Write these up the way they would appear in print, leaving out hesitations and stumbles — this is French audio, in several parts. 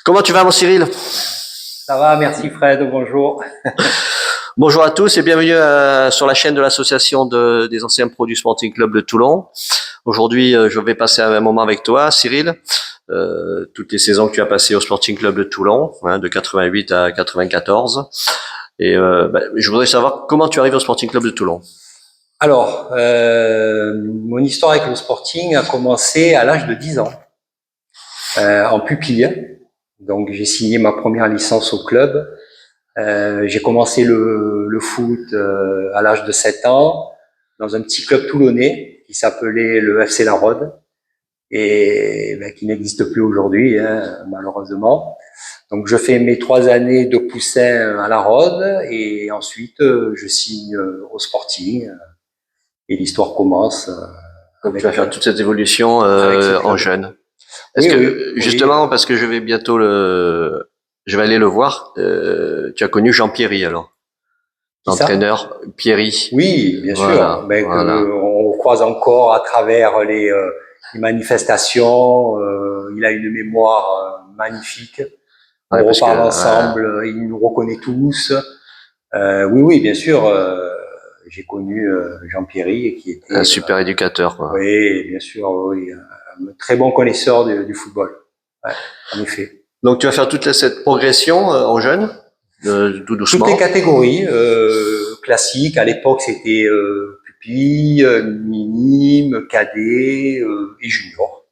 Comment tu vas, mon Cyril? Ça va, merci Fred, bonjour. Bonjour à tous et bienvenue sur la chaîne de l'association des anciens pros du Sporting Club de Toulon. Aujourd'hui, je vais passer un moment avec toi, Cyril. Toutes les saisons que tu as passées au Sporting Club de Toulon, de 88 à 94. Et je voudrais savoir comment tu arrives au Sporting Club de Toulon. Alors, mon histoire avec le Sporting a commencé à l'âge de 10 ans, en pupille. Donc, j'ai signé ma première licence au club. J'ai commencé le foot à l'âge de 7 ans dans un petit club toulonnais qui s'appelait le FC La Rode et qui n'existe plus aujourd'hui, malheureusement. Donc je fais mes 3 années de poussin à La Rode et ensuite je signe au Sporting et l'histoire commence. Donc tu vas faire toute cette évolution en jeune. Est-ce que justement, parce que je vais bientôt je vais aller le voir, tu as connu Jean Pierry alors, l'entraîneur Pierry. Oui, bien sûr. On croise encore à travers les manifestations. Il a une mémoire magnifique. On reparle ensemble. Il nous reconnaît tous. Oui, bien sûr. J'ai connu Jean Pierry qui était un super éducateur. Quoi. Oui, bien sûr. Oui, un très bon connaisseur du football. Ouais, en effet. Donc tu vas faire toute cette progression en jeune, tout doucement. Toutes les catégories classiques. À l'époque, c'était pupille, minime, cadet et junior.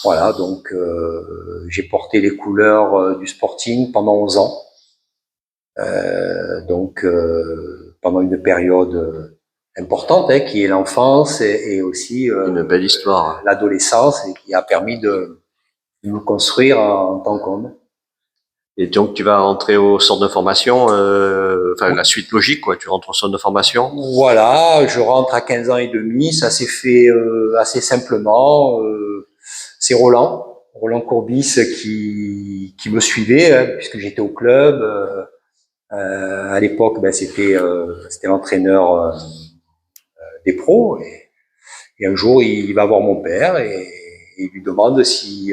Voilà, donc j'ai porté les couleurs du Sporting pendant 11 ans. Pendant une période importante, qui est l'enfance et aussi une belle histoire, l'adolescence, et qui a permis de nous construire en tant qu'homme. Et donc tu vas rentrer au centre de formation, la suite logique, quoi. Tu rentres au centre de formation. Voilà, je rentre à 15 ans et demi. Ça s'est fait assez simplement. C'est Roland Courbis qui me suivait, puisque j'étais au club. À l'époque, c'était l'entraîneur des pros. Et un jour, il va voir mon père et il lui demande si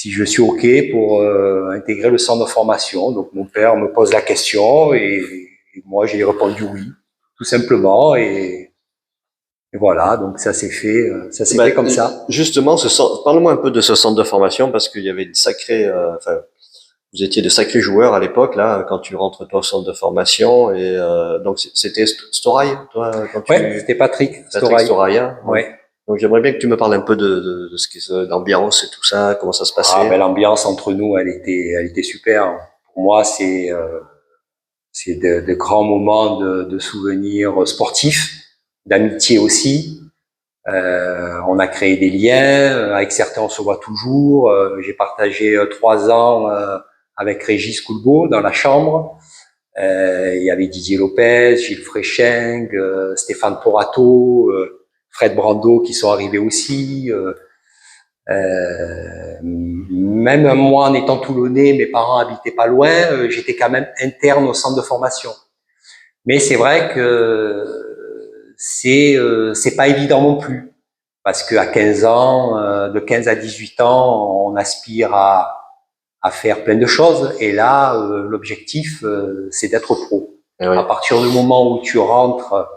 je suis OK pour intégrer le centre de formation. Donc mon père me pose la question et moi j'ai répondu oui, tout simplement. Et voilà, donc ça s'est fait, fait comme ça. Justement, parle-moi un peu de ce centre de formation parce qu'il y avait vous étiez de sacrés joueurs à l'époque là quand tu rentres toi au centre de formation et donc c'était Storail, toi quand tu... Ouais, c'était Patrick Storail. Hein, ouais. Donc j'aimerais bien que tu me parles un peu de ce qui l'ambiance et tout ça, comment ça se passait. L'ambiance entre nous, elle était super. Pour moi, c'est de grands moments de souvenirs sportifs, d'amitié aussi. On a créé des liens. Avec certains, on se voit toujours. J'ai partagé 3 ans avec Régis Coulbeau dans la chambre. Il y avait Didier Lopez, Gilles Frécheng, Stéphane Porato, Fred Brando qui sont arrivés aussi. Même moi, en étant toulonnais, mes parents habitaient pas loin. J'étais quand même interne au centre de formation. Mais c'est vrai que c'est pas évident non plus, parce que à 15 ans, de 15 à 18 ans, on aspire à faire plein de choses. Et là, l'objectif, c'est d'être pro. Oui. À partir du moment où tu rentres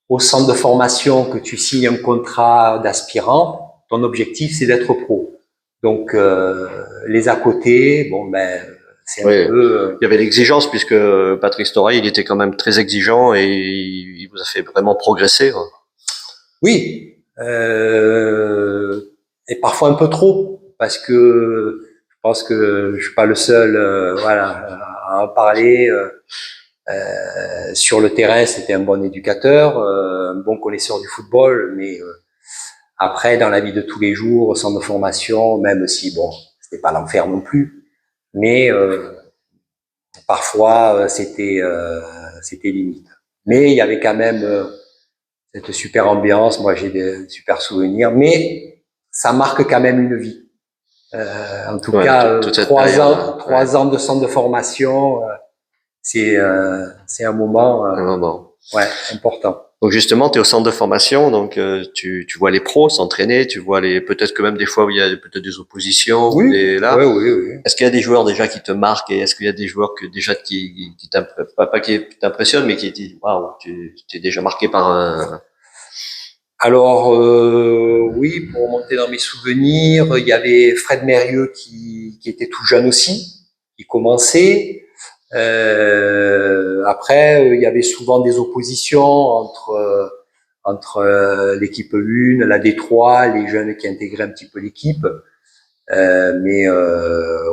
au centre de formation, que tu signes un contrat d'aspirant, ton objectif, c'est d'être pro. Donc, les à côté, c'est un peu... Il y avait l'exigence, puisque Patrick Storail, il était quand même très exigeant et il vous a fait vraiment progresser. Quoi. Oui, et parfois un peu trop, parce que je pense que je suis pas le seul à en parler. Sur le terrain, c'était un bon éducateur, un bon connaisseur du football, mais après, dans la vie de tous les jours, au centre de formation, même si, c'était pas l'enfer non plus, mais parfois, c'était limite. Mais il y avait quand même cette super ambiance. Moi, j'ai des super souvenirs, mais ça marque quand même une vie. En tout cas, 3 ans de centre de formation, c'est un moment, important. Donc justement, tu es au centre de formation, donc tu vois les pros s'entraîner, tu vois peut-être que même des fois où il y a peut-être des oppositions ou Oui, des là. oui. Est-ce qu'il y a des joueurs déjà qui te marquent et est-ce qu'il y a des joueurs que déjà qui pas qui t'impressionnent mais qui disent waouh, tu es déjà marqué par un. Alors oui, pour remonter dans mes souvenirs, il y avait Fred Mérieux qui était tout jeune aussi, qui commençait. Après, il y avait souvent des oppositions entre l'équipe 1, la D3, les jeunes qui intégraient un petit peu l'équipe. Mais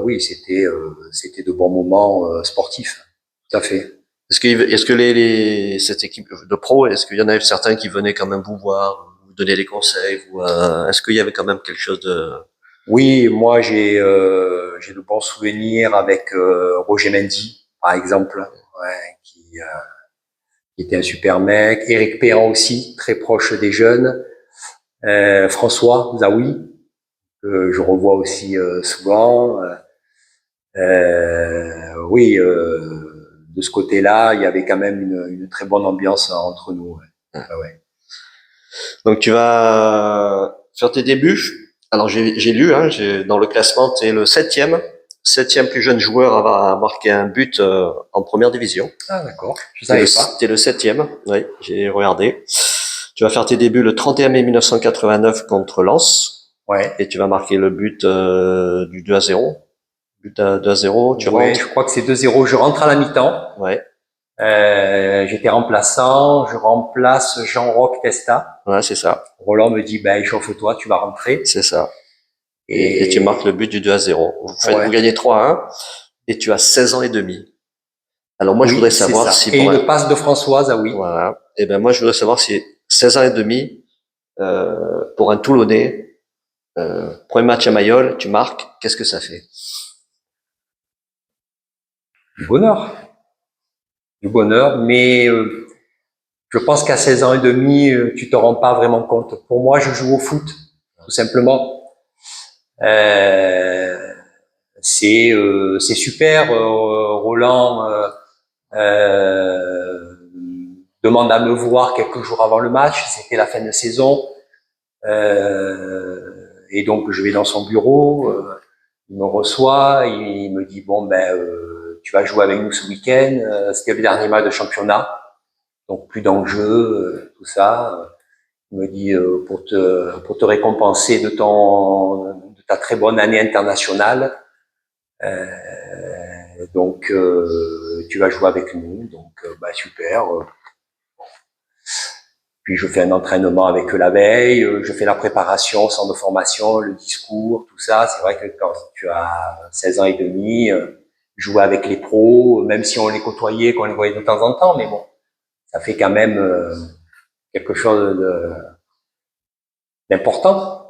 oui, c'était de bons moments sportifs, tout à fait. Est-ce que cette équipe de pro, est-ce qu'il y en avait certains qui venaient quand même vous voir, vous donner des conseils, ou est-ce qu'il y avait quand même quelque chose de. Oui, moi j'ai de bons souvenirs avec Roger Mendy, par exemple, ouais, qui était un super mec. Éric Perrin aussi, très proche des jeunes. François Zawi, que je revois aussi souvent. Oui, de ce côté-là, il y avait quand même une très bonne ambiance entre nous. Ouais. Ouais, ouais. Donc tu vas faire tes débuts. Alors j'ai lu, hein, dans le classement, tu es le septième plus jeune joueur à avoir marqué un but en première division. Ah d'accord, je savais pas. T'es le septième, oui, j'ai regardé. Tu vas faire tes débuts le 31 mai 1989 contre Lens. Ouais. Et tu vas marquer le but du 2-0. But à 2-0, tu Ouais, je rentres. crois que c'est 2-0. Je rentre à la mi-temps. Ouais, J'étais remplaçant. Je remplace Jean-Roch Testa. ouais, c'est ça, Roland me dit, ben, chauffe-toi, tu vas rentrer. c'est ça. Et tu marques le Et but du 2-0. Vous ouais, gagnez 3-1 et tu as 16 ans et demi. Alors moi, je voudrais oui, c'est savoir ça. si Et pour un, une passe de Françoise, ah oui. voilà. Et ben moi, je voudrais savoir si 16 ans et demi pour un Toulonnais, premier match à Mayol, tu marques, qu'est-ce que ça fait? Du bonheur. Du bonheur. Mais je pense qu'à 16 ans et demi, tu te rends pas vraiment compte. Pour moi, je joue au foot, tout simplement. Euh, c'est super. Roland euh, demande à me voir quelques jours avant le match. C'était la fin de saison. Et donc je vais dans son bureau, il me reçoit, il me dit bon ben tu vas jouer avec nous ce week-end, c'était le dernier match de championnat, donc plus d'enjeux, tout ça. Il me dit pour te récompenser de ta très bonne année internationale, donc tu vas jouer avec nous, donc bah super. Puis je fais un entraînement avec eux la veille, je fais la préparation, centre de formation, le discours, tout ça. C'est vrai que quand tu as 16 ans et demi, jouer avec les pros, même si on les côtoyait, qu'on les voyait de temps en temps, mais bon, ça fait quand même quelque chose d'important.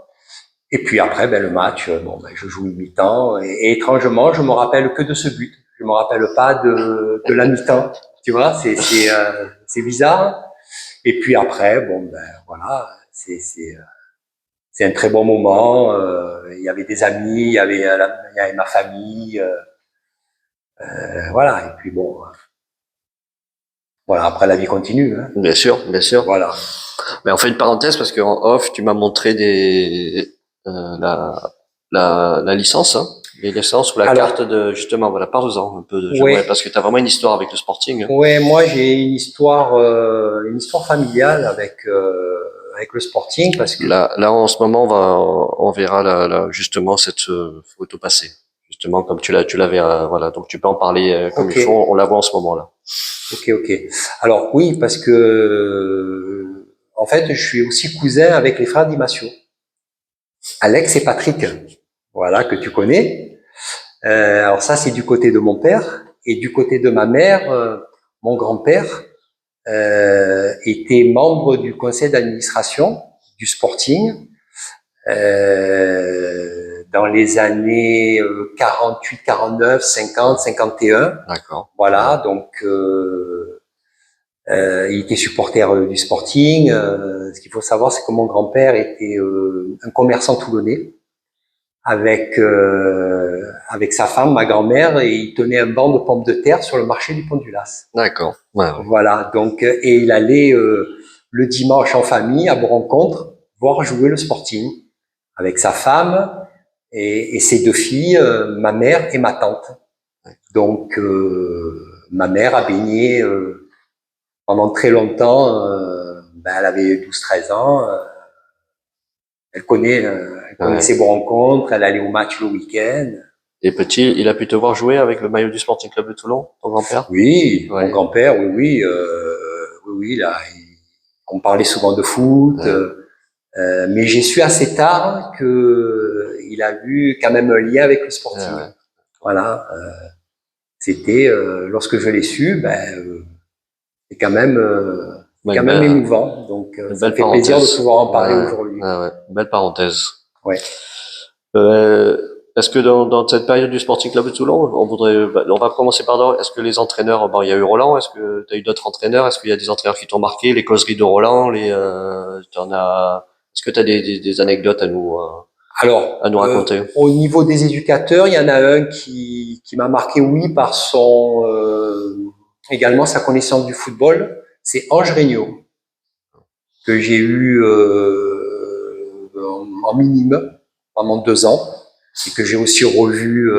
Et puis après, ben, le match, bon, ben, je joue une mi-temps et étrangement, je me rappelle que de ce but. Je me rappelle pas de la mi-temps. Tu vois, c'est bizarre. Et puis après, bon, ben voilà, c'est un très bon moment. Il y avait des amis, il y avait ma famille, voilà. Et puis bon, voilà. Après la vie continue, hein. Bien sûr, bien sûr. Voilà. Mais on fait une parenthèse parce qu'en off, tu m'as montré la licence, hein, les licences ou la Alors, carte de justement. Voilà, parle-en un peu. J'aimerais ouais, parce que tu as vraiment une histoire avec le Sporting. Hein. ouais. Moi, j'ai une histoire familiale avec le Sporting parce que Là, en ce moment, on verra justement cette photo passée. Justement, comme tu l'avais, voilà. Donc, tu peux en parler comme ok, il faut. On la voit en ce moment là. ok. Alors oui, parce que en fait, je suis aussi cousin avec les frères Di Massio, Alex et Patrick. Voilà que tu connais. Alors ça, c'est du côté de mon père. Et du côté de ma mère, mon grand-père était membre du conseil d'administration du Sporting dans les années 48, 49, 50, 51. D'accord. Voilà, donc il était supporter du Sporting. Ce qu'il faut savoir, c'est que mon grand-père était un commerçant toulonnais avec sa femme, ma grand-mère, et il tenait un banc de pommes de terre sur le marché du Pont du Las. D'accord. Ouais, ouais. Voilà, donc et il allait le dimanche en famille à Bourg-en-Contres, voir jouer le Sporting avec sa femme et ses deux filles, ma mère et ma tante. Donc, ma mère a baigné pendant très longtemps. Elle avait 12-13 ans. Elle connaissait Bourg-en-Contres, elle allait au match le week-end. Et petit, il a pu te voir jouer avec le maillot du Sporting Club de Toulon, ton grand-père? Oui, mon grand-père, oui, là, on parlait souvent de foot. Mais j'ai su assez tard que il a eu quand même un lien avec le Sporting. Voilà. C'était lorsque je l'ai su, c'est quand même émouvant. Donc ça fait plaisir de pouvoir en parler aujourd'hui. Belle parenthèse. Ouais. Est-ce que dans cette période du Sporting Club de Toulon, on va commencer par là. Est-ce que les entraîneurs, il y a eu Roland. Est-ce que tu as eu d'autres entraîneurs? Est-ce qu'il y a des entraîneurs qui t'ont marqué? Les causeries de Roland, est-ce que tu as des anecdotes à nous raconter? Au niveau des éducateurs, il y en a un qui m'a marqué, oui, par également sa connaissance du football. C'est Ange Regnault, que j'ai eu en minime pendant 2 ans et que j'ai aussi revu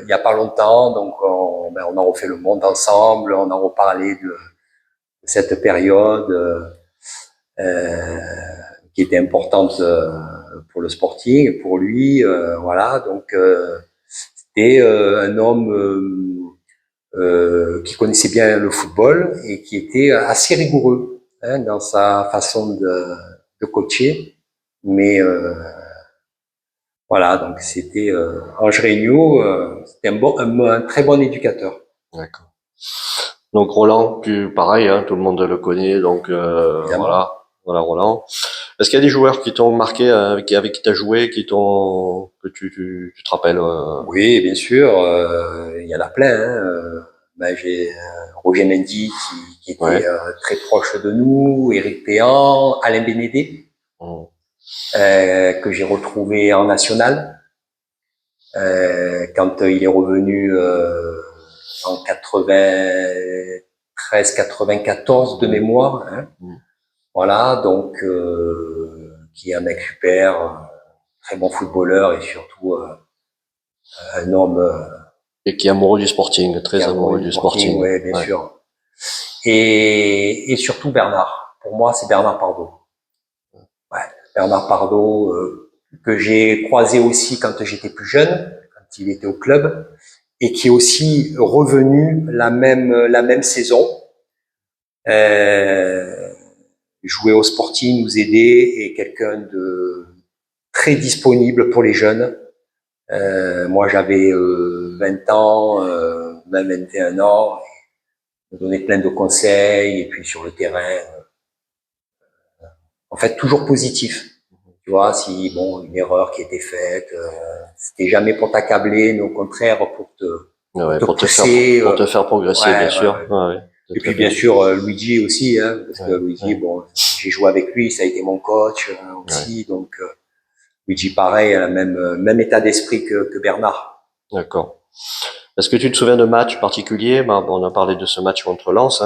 il y a pas longtemps. Donc on a refait le monde ensemble, on a reparlé de cette période qui était importante pour le Sporting et pour lui. Voilà, donc c'était un homme qui connaissait bien le football et qui était assez rigoureux dans sa façon de coacher. Mais voilà, donc c'était Ange Regnault, c'était un très bon éducateur. D'accord. Donc Roland, pareil, tout le monde le connaît, donc voilà Roland. Est-ce qu'il y a des joueurs qui t'ont marqué, avec qui t'as joué, que tu te rappelles? Oui, bien sûr, il y en a plein. J'ai Roger Mendy qui était très proche de nous, Éric Péan, Alain Bénédé, que j'ai retrouvé en national quand il est revenu en 93-94 de mémoire. Voilà, donc qui est un mec super, très bon footballeur et surtout un homme et qui est amoureux du Sporting, très amoureux du Sporting. Oui, bien sûr. Et surtout Bernard. Pour moi, c'est Bernard Pardo. Ouais, Bernard Pardo que j'ai croisé aussi quand j'étais plus jeune, quand il était au club, et qui est aussi revenu la même saison. Jouer au Sporting, nous aider, et quelqu'un de très disponible pour les jeunes. Moi, j'avais 20 ans, même 21 ans, et me donnait plein de conseils, et puis sur le terrain, en fait, toujours positif. Tu vois, si une erreur qui était faite, c'était jamais pour t'accabler, mais au contraire pour te pousser, pour te faire progresser, bien sûr. Et puis bien sûr Luigi aussi, parce que Luigi, j'ai joué avec lui, ça a été mon coach aussi, donc Luigi pareil, a le même état d'esprit que Bernard. D'accord. Est-ce que tu te souviens de matchs particuliers? On a parlé de ce match contre Lens,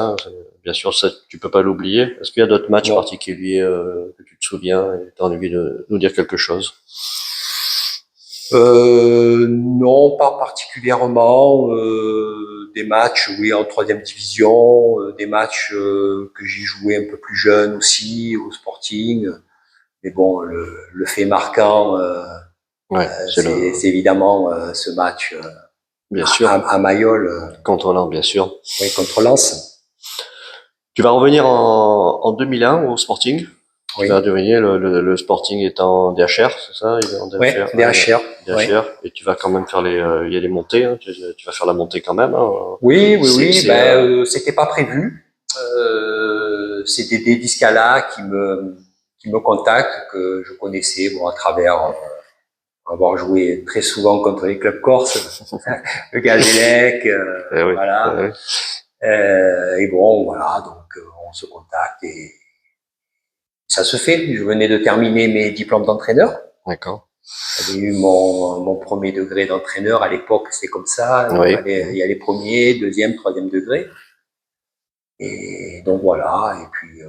bien sûr, ça, tu peux pas l'oublier. Est-ce qu'il y a d'autres matchs particuliers que tu te souviens et tu as envie de nous dire quelque chose? Non, pas particulièrement. Des matchs, oui, en 3e division, des matchs que j'ai joué un peu plus jeune aussi au Sporting. Mais bon, le fait marquant, c'est évidemment ce match bien sûr. À Mayol. Contre Lens, bien sûr. Oui, contre Lens. Tu vas revenir en 2001 au Sporting. Oui. Tu vas devenir le Sporting est en DHR, c'est ça? Il est en DHR. Oui, DHR. DHR. Et tu vas quand même faire il y a les montées, tu vas faire la montée quand même. Oui. C'était pas prévu. C'était des Discala qui me contactent, que je connaissais, à travers avoir joué très souvent contre les clubs corses, le Gazélec, voilà. Et voilà, donc on se contacte et ça se fait. Je venais de terminer mes diplômes d'entraîneur. D'accord. J'avais eu mon premier degré d'entraîneur à l'époque, c'est comme ça. Il y a les premiers, deuxième, troisième degré. Et donc voilà. Et puis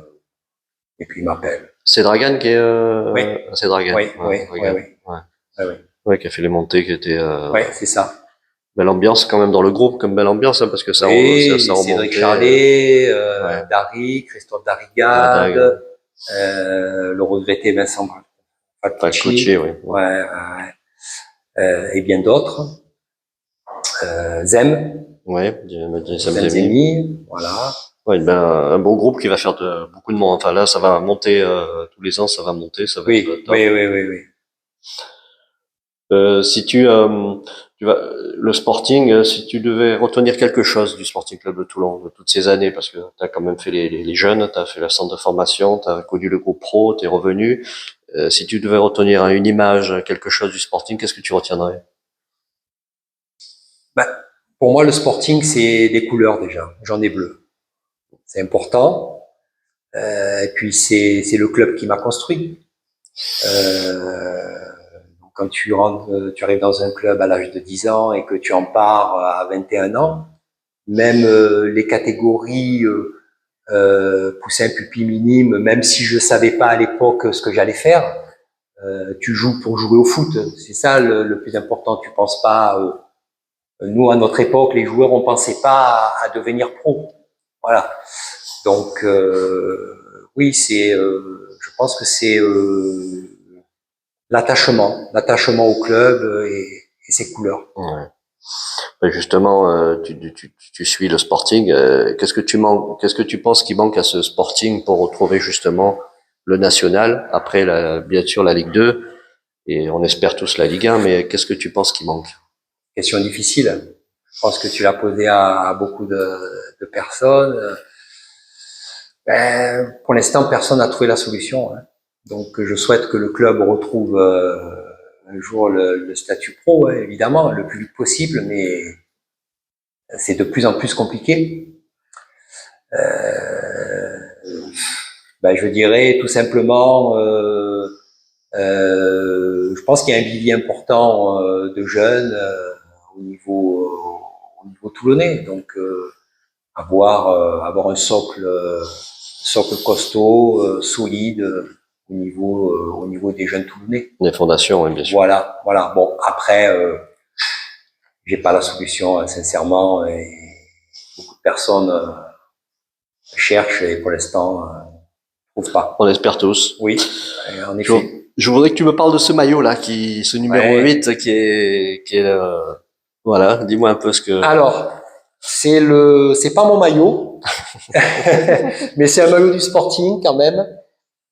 Et puis il m'appelle. C'est Dragan qui est, Oui. c'est Dragan. Oui, oui, Dragan. oui, oui. Ouais. Ouais, oui. Ouais, qui a fait les montées, qui était, Ouais, c'est ça. belle ambiance quand même dans le groupe, comme belle ambiance, hein, parce que ça, Oui, ça Cédric remontait. Charlet, Ouais. Dari, Christophe Ouais, Dag, Darrigade, le regretté Vincent Falcucci, Falcucci, oui. ouais, et bien d'autres. Zem, Ouais, Sam Zemi. Zemi, voilà. Ouais, ben, un beau groupe qui va faire beaucoup de monde. Enfin là, ça va monter tous les ans, ça va monter, ça va être Oui, top. oui, oui, oui, oui. Si tu vas, le Sporting, si tu devais retenir quelque chose du Sporting Club de Toulon de toutes ces années, parce que tu as quand même fait les jeunes, tu as fait le centre de formation, tu as connu le groupe pro, tu es revenu. Si tu devais retenir une image, quelque chose du Sporting, qu'est-ce que tu retiendrais? Ben, pour moi, le Sporting, c'est des couleurs déjà, jaune et bleu. C'est important. Et puis c'est le club qui m'a construit. Quand tu rentres, tu arrives dans un club à l'âge de 10 ans et que tu en pars à 21 ans, même les catégories poussin pupille minime, même si je savais pas à l'époque ce que j'allais faire, tu joues pour jouer au foot. C'est ça le plus important. Tu penses pas. Nous à notre époque, les joueurs, on pensait pas à devenir pro. Voilà. Donc oui, je pense que c'est l'attachement au club et ses couleurs. Ouais. Ben, justement, tu suis le Sporting. Qu'est-ce que tu penses qui manque à ce Sporting pour retrouver justement le national après bien sûr la Ligue 2 et on espère tous la Ligue 1, mais qu'est-ce que tu penses qui manque? Question difficile. Je pense que tu l'as posé à beaucoup de personnes. Ben, pour l'instant, personne n'a trouvé la solution. Hein. Donc, je souhaite que le club retrouve un jour le statut pro, hein, évidemment, le plus vite possible, mais c'est de plus en plus compliqué. Ben, je dirais tout simplement, je pense qu'il y a un vivier important de jeunes au niveau toulonnais. Donc, avoir un socle costaud, solide au niveau des jeunes Toulonnais. Les fondations, hein, bien sûr. Voilà, voilà. Bon, après, j'ai pas la solution, sincèrement, et beaucoup de personnes cherchent et pour l'instant trouvent pas. On espère tous. Oui, en effet. Je voudrais que tu me parles de ce maillot là, ce numéro Ouais. 8 qui est voilà, dis-moi un peu ce que. Alors, c'est pas mon maillot, mais c'est un maillot du Sporting quand même.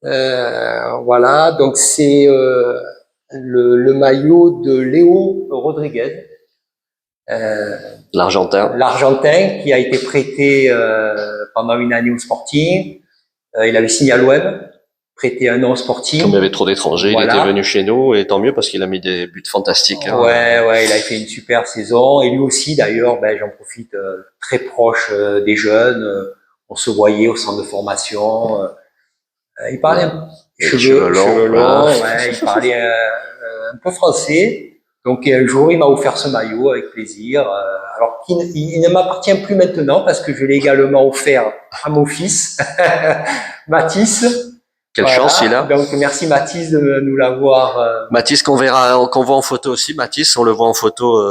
Voilà, donc c'est le maillot de Léo Rodriguez, l'Argentin qui a été prêté pendant une année au Sporting. Il avait signé à l'OM, prêté un an au Sporting. Comme il y avait trop d'étrangers, voilà. Il était venu chez nous et tant mieux parce qu'il a mis des buts fantastiques. Hein. Ouais, il a fait une super saison et lui aussi d'ailleurs, ben j'en profite, très proche des jeunes. On se voyait au centre de formation. Il parlait cheveux longs, ouais, il parlait un peu français. Donc un jour, il m'a offert ce maillot avec plaisir. Alors il ne m'appartient plus maintenant parce que je l'ai également offert à mon fils, Mathis. Quelle chance il a. Donc merci Mathis de nous l'avoir. Mathis qu'on voit en photo aussi. Mathis, on le voit en photo.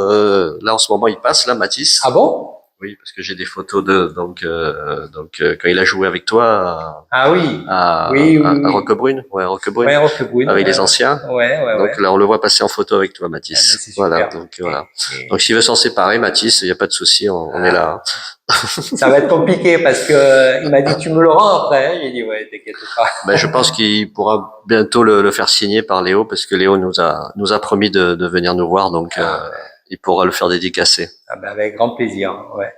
Là en ce moment, il passe là, Mathis. Ah bon? Oui, parce que j'ai des photos donc quand il a joué avec toi. Oui. À Roquebrune, ouais, Roquebrune. Avec les anciens. Donc là, on le voit passer en photo avec toi, Mathis. Voilà, donc voilà. Donc s'il veut s'en séparer, Mathis, il n'y a pas de souci, on est là. Ça va être compliqué parce que il m'a dit tu me le rends après. J'ai dit ouais, t'inquiète pas. Ben je pense qu'il pourra bientôt le faire signer par Léo parce que Léo nous a promis de venir nous voir, donc il pourra le faire dédicacer. Avec grand plaisir, ouais.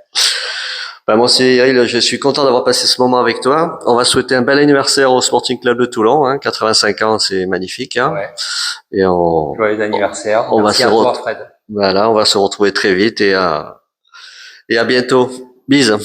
Ben moi Cyril, je suis content d'avoir passé ce moment avec toi. On va souhaiter un bel anniversaire au Sporting Club de Toulon, hein, 85 ans, c'est magnifique. Hein. Ouais. Et joyeux anniversaire. Merci à toi, Fred. Voilà, on va se retrouver très vite et à bientôt. Bise.